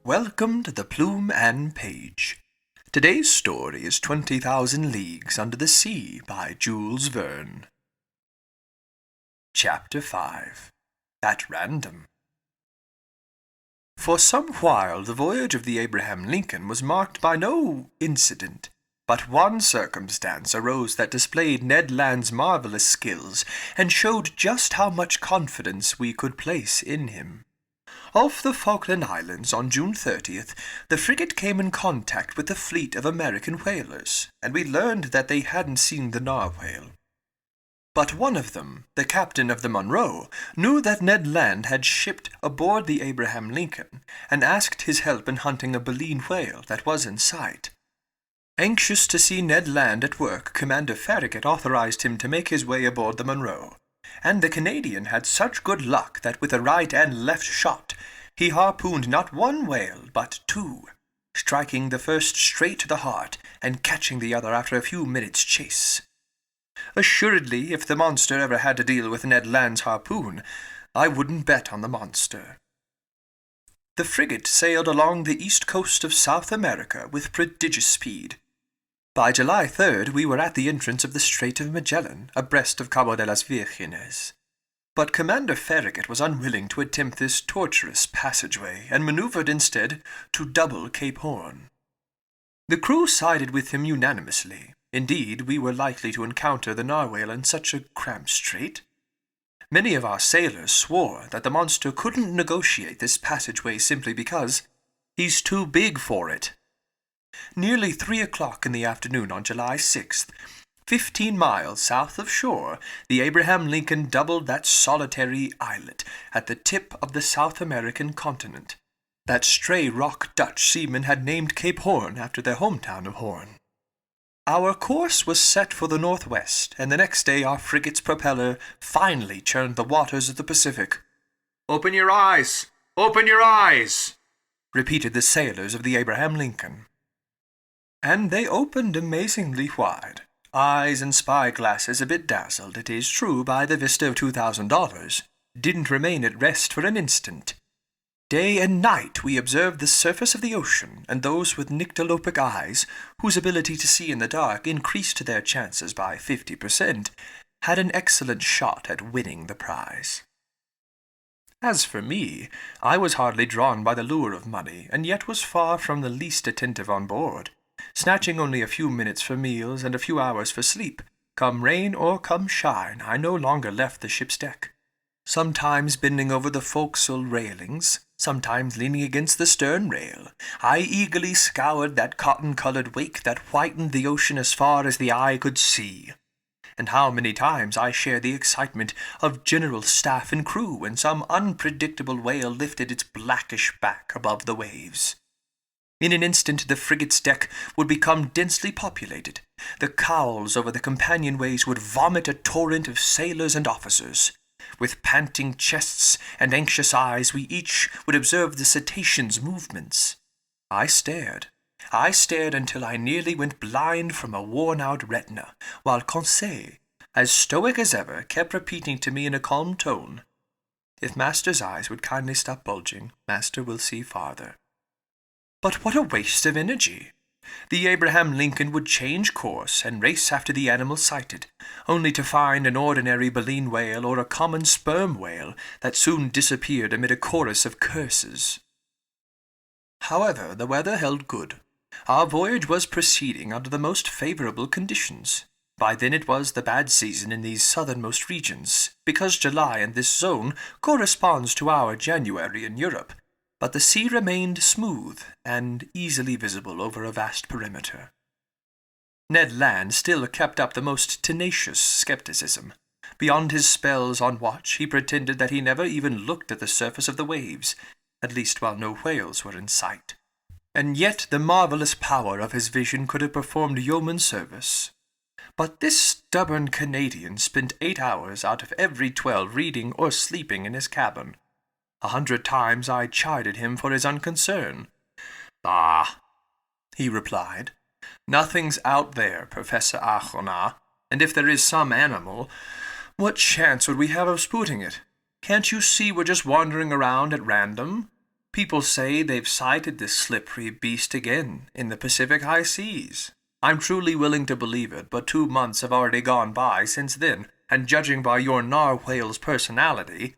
Welcome to the Plume and Page. Today's story is 20,000 Leagues Under the Sea by Jules Verne. Chapter 5. At Random. For some while the voyage of the Abraham Lincoln was marked by no incident, but one circumstance arose that displayed Ned Land's marvelous skills and showed just how much confidence we could place in him. Off the Falkland Islands on June 30th, the frigate came in contact with a fleet of American whalers, and we learned that they hadn't seen the narwhale. But one of them, the captain of the Monroe, knew that Ned Land had shipped aboard the Abraham Lincoln, and asked his help in hunting a baleen whale that was in sight. Anxious to see Ned Land at work, Commander Farragut authorized him to make his way aboard the Monroe, and the Canadian had such good luck that with a right and left shot he harpooned not one whale but two, striking the first straight to the heart and catching the other after a few minutes' chase. Assuredly, if the monster ever had to deal with Ned Land's harpoon, I wouldn't bet on the monster. The frigate sailed along the east coast of South America with prodigious speed. By July 3rd we were at the entrance of the Strait of Magellan, abreast of Cabo de las Virgenes. But Commander Farragut was unwilling to attempt this tortuous passageway, and maneuvered instead to double Cape Horn. The crew sided with him unanimously. Indeed, we were likely to encounter the narwhale in such a cramped strait. Many of our sailors swore that the monster couldn't negotiate this passageway simply because he's too big for it. Nearly 3 o'clock in the afternoon on July 6th, 15 miles south of shore, the Abraham Lincoln doubled that solitary islet at the tip of the South American continent that stray rock Dutch seamen had named Cape Horn after their hometown of Horn. Our course was set for the northwest, and the next day our frigate's propeller finally churned the waters of the Pacific. "Open your eyes! Open your eyes!" repeated the sailors of the Abraham Lincoln. And they opened amazingly wide, eyes and spy-glasses a bit dazzled, it is true, by the vista of $2,000, didn't remain at rest for an instant. Day and night we observed the surface of the ocean, and those with nyctalopic eyes, whose ability to see in the dark increased their chances by 50%, had an excellent shot at winning the prize. As for me, I was hardly drawn by the lure of money, and yet was far from the least attentive on board, snatching only a few minutes for meals and a few hours for sleep. Come rain or come shine, I no longer left the ship's deck. Sometimes bending over the forecastle railings, sometimes leaning against the stern rail, I eagerly scoured that cotton-colored wake that whitened the ocean as far as the eye could see. And how many times I shared the excitement of general staff and crew when some unpredictable whale lifted its blackish back above the waves. In an instant the frigate's deck would become densely populated. The cowls over the companionways would vomit a torrent of sailors and officers. With panting chests and anxious eyes we each would observe the cetacean's movements. I stared until I nearly went blind from a worn-out retina, while Conseil, as stoic as ever, kept repeating to me in a calm tone, "If Master's eyes would kindly stop bulging, Master will see farther." But what a waste of energy! The Abraham Lincoln would change course and race after the animal sighted, only to find an ordinary baleen whale or a common sperm whale that soon disappeared amid a chorus of curses. However, the weather held good. Our voyage was proceeding under the most favorable conditions. By then it was the bad season in these southernmost regions, because July in this zone corresponds to our January in Europe. But the sea remained smooth and easily visible over a vast perimeter. Ned Land still kept up the most tenacious skepticism. Beyond his spells on watch, he pretended that he never even looked at the surface of the waves, at least while no whales were in sight. And yet the marvelous power of his vision could have performed yeoman service. But this stubborn Canadian spent 8 hours out of every 12 reading or sleeping in his cabin. 100 times I chided him for his unconcern. "Ah," he replied, "nothing's out there, Professor Achona, and if there is some animal, what chance would we have of spooting it? Can't you see we're just wandering around at random? People say they've sighted this slippery beast again in the Pacific high seas. I'm truly willing to believe it, but 2 months have already gone by since then, and judging by your narwhale's personality,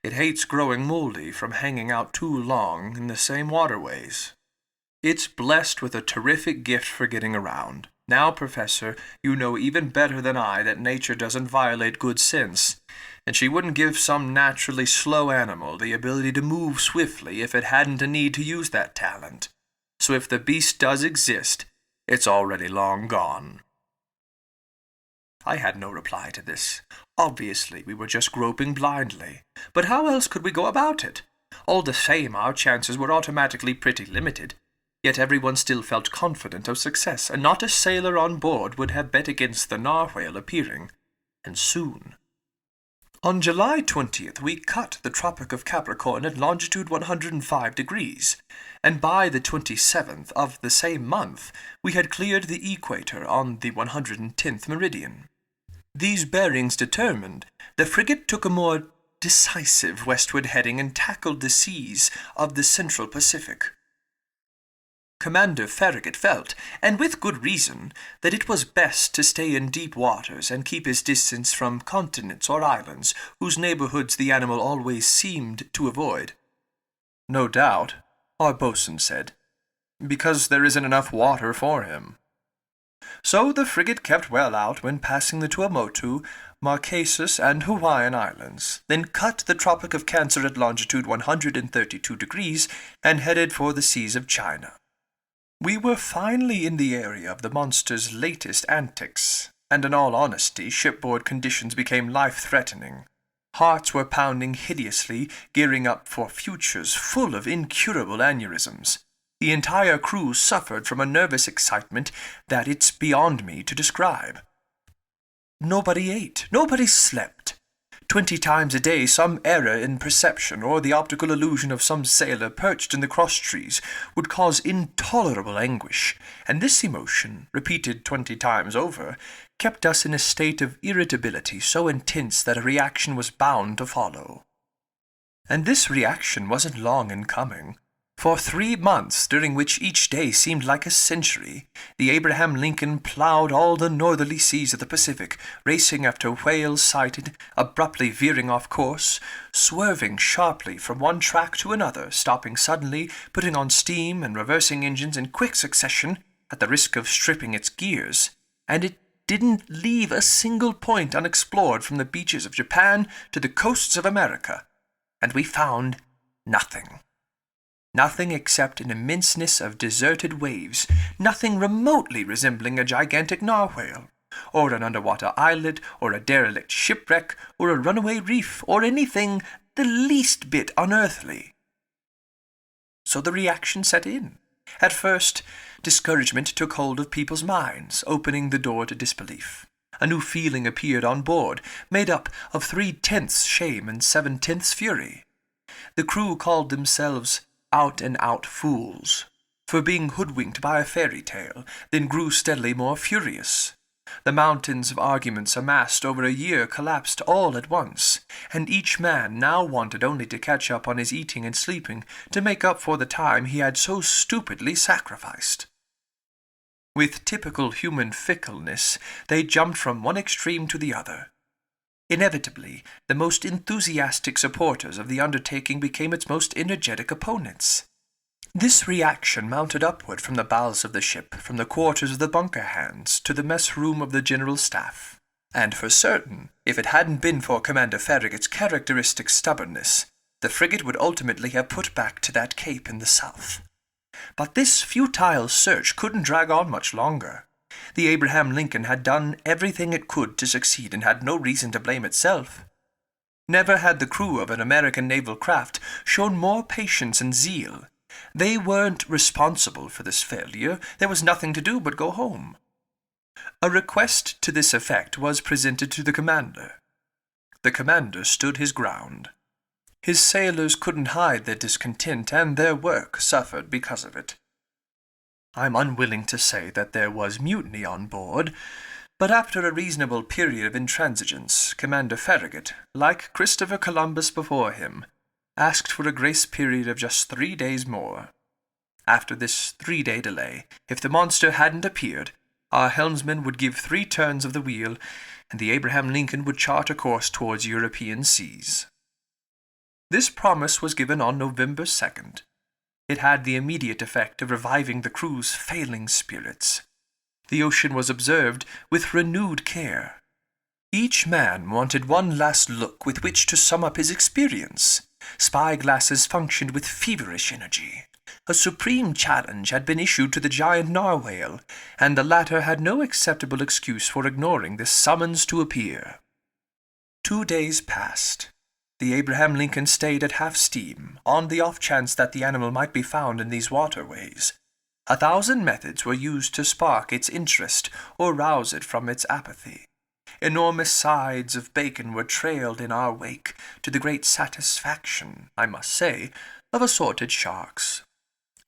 it hates growing moldy from hanging out too long in the same waterways. It's blessed with a terrific gift for getting around. Now, Professor, you know even better than I that nature doesn't violate good sense, and she wouldn't give some naturally slow animal the ability to move swiftly if it hadn't a need to use that talent. So if the beast does exist, it's already long gone. I had no reply to this. Obviously, we were just groping blindly. But how else could we go about it? All the same, our chances were automatically pretty limited. Yet everyone still felt confident of success, and not a sailor on board would have bet against the narwhale appearing. And soon. On July 20th, we cut the Tropic of Capricorn at longitude 105 degrees, and by the 27th of the same month, we had cleared the equator on the 110th meridian. These bearings determined, the frigate took a more decisive westward heading and tackled the seas of the Central Pacific. Commander Farragut felt, and with good reason, that it was best to stay in deep waters and keep his distance from continents or islands, whose neighborhoods the animal always seemed to avoid. "No doubt," our boatswain said, "because there isn't enough water for him." So the frigate kept well out when passing the Tuamotu, Marquesas, and Hawaiian Islands, then cut the Tropic of Cancer at longitude 132 degrees and headed for the seas of China. We were finally in the area of the monster's latest antics, and in all honesty, shipboard conditions became life-threatening. Hearts were pounding hideously, gearing up for futures full of incurable aneurysms. The entire crew suffered from a nervous excitement that it's beyond me to describe. Nobody ate, nobody slept. 20 times a day some error in perception or the optical illusion of some sailor perched in the cross-trees would cause intolerable anguish, and this emotion, repeated 20 times over, kept us in a state of irritability so intense that a reaction was bound to follow. And this reaction wasn't long in coming. For 3 months, during which each day seemed like a century, the Abraham Lincoln plowed all the northerly seas of the Pacific, racing after whales sighted, abruptly veering off course, swerving sharply from one track to another, stopping suddenly, putting on steam and reversing engines in quick succession, at the risk of stripping its gears, and it didn't leave a single point unexplored from the beaches of Japan to the coasts of America, and we found nothing. Nothing except an immenseness of deserted waves, nothing remotely resembling a gigantic narwhale, or an underwater islet, or a derelict shipwreck, or a runaway reef, or anything the least bit unearthly. So the reaction set in. At first, discouragement took hold of people's minds, opening the door to disbelief. A new feeling appeared on board, made up of 3/10 shame and 7/10 fury. The crew called themselves out-and-out fools, for being hoodwinked by a fairy tale, then grew steadily more furious. The mountains of arguments amassed over a year collapsed all at once, and each man now wanted only to catch up on his eating and sleeping to make up for the time he had so stupidly sacrificed. With typical human fickleness, they jumped from one extreme to the other. Inevitably, the most enthusiastic supporters of the undertaking became its most energetic opponents. This reaction mounted upward from the bowels of the ship, from the quarters of the bunker hands, to the mess room of the general staff. And for certain, if it hadn't been for Commander Farragut's characteristic stubbornness, the frigate would ultimately have put back to that cape in the south. But this futile search couldn't drag on much longer. The Abraham Lincoln had done everything it could to succeed and had no reason to blame itself. Never had the crew of an American naval craft shown more patience and zeal. They weren't responsible for this failure. There was nothing to do but go home. A request to this effect was presented to the commander. The commander stood his ground. His sailors couldn't hide their discontent, and their work suffered because of it. I'm unwilling to say that there was mutiny on board, but after a reasonable period of intransigence, Commander Farragut, like Christopher Columbus before him, asked for a grace period of just 3 days more. After this 3-day delay, if the monster hadn't appeared, our helmsman would give 3 turns of the wheel, and the Abraham Lincoln would chart a course towards European seas. This promise was given on November 2nd. It had the immediate effect of reviving the crew's failing spirits. The ocean was observed with renewed care. Each man wanted one last look with which to sum up his experience. Spy-glasses functioned with feverish energy. A supreme challenge had been issued to the giant narwhale, and the latter had no acceptable excuse for ignoring this summons to appear. 2 days passed. The Abraham Lincoln stayed at half steam, on the off chance that the animal might be found in these waterways. 1,000 methods were used to spark its interest or rouse it from its apathy. Enormous sides of bacon were trailed in our wake, to the great satisfaction, I must say, of assorted sharks.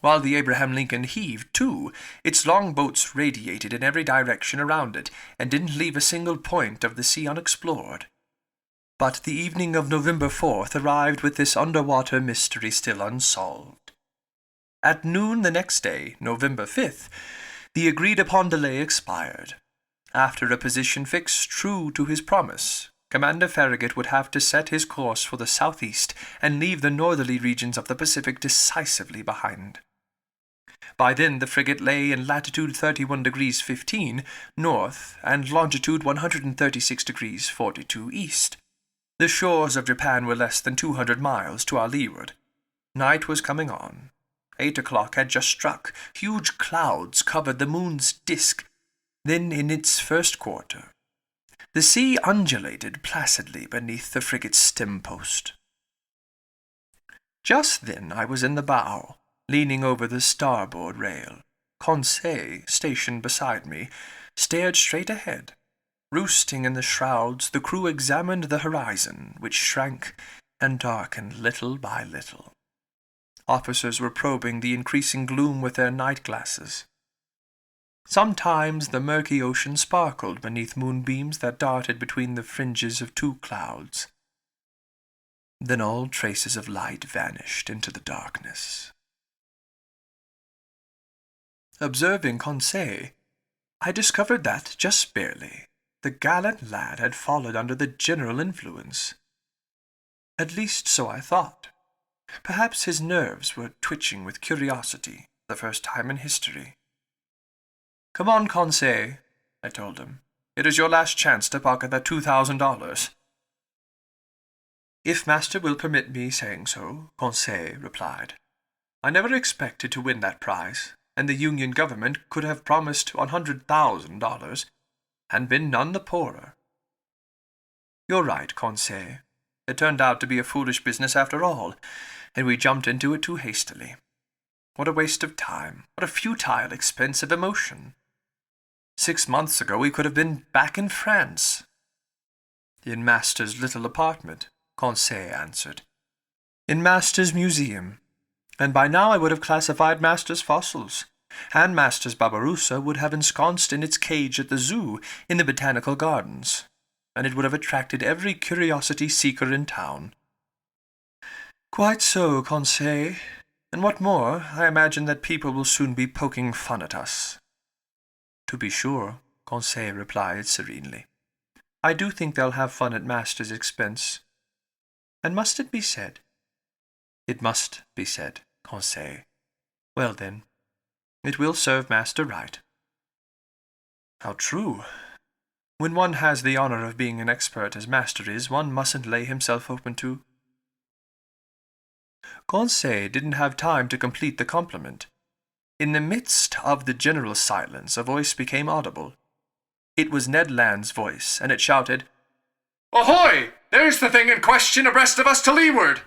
While the Abraham Lincoln heaved, too, its longboats radiated in every direction around it, and didn't leave a single point of the sea unexplored. But the evening of November 4th arrived with this underwater mystery still unsolved. At noon the next day, November 5th, the agreed-upon delay expired. After a position fixed true to his promise, Commander Farragut would have to set his course for the southeast and leave the northerly regions of the Pacific decisively behind. By then the frigate lay in latitude 31 degrees 15 north and longitude 136 degrees 42 east. The shores of Japan were less than 200 miles to our leeward. Night was coming on. 8 o'clock had just struck. Huge clouds covered the moon's disk. Then, in its first quarter, the sea undulated placidly beneath the frigate's stem-post. Just then I was in the bow, leaning over the starboard rail. Conseil, stationed beside me, stared straight ahead. Roosting in the shrouds, the crew examined the horizon, which shrank and darkened little by little. Officers were probing the increasing gloom with their night-glasses. Sometimes the murky ocean sparkled beneath moonbeams that darted between the fringes of 2 clouds. Then all traces of light vanished into the darkness. Observing Conseil, I discovered that, just barely, the gallant lad had fallen under the general influence. At least so I thought. Perhaps his nerves were twitching with curiosity, the first time in history. "Come on, Conseil," I told him. "It is your last chance to pocket that $2,000. "If master will permit me saying so," Conseil replied. "I never expected to win that prize, and the Union government could have promised $100,000, and been none the poorer." "You're right, Conseil. It turned out to be a foolish business after all, and we jumped into it too hastily. What a waste of time, what a futile expense of emotion. 6 months ago we could have been back in France." "In master's little apartment," Conseil answered. "In master's museum. And by now I would have classified master's fossils, and master's Barbarossa would have ensconced in its cage at the zoo in the botanical gardens, and it would have attracted every curiosity-seeker in town." "Quite so, Conseil. And what more, I imagine that people will soon be poking fun at us." "To be sure," Conseil replied serenely. "I do think they'll have fun at master's expense. And must it be said?" "It must be said, Conseil. Well then, it will serve master right." "How true. When one has the honor of being an expert as master is, one mustn't lay himself open to—" Conseil didn't have time to complete the compliment. In the midst of the general silence, a voice became audible. It was Ned Land's voice, and it shouted, "Ahoy! There's the thing in question abreast of us to leeward!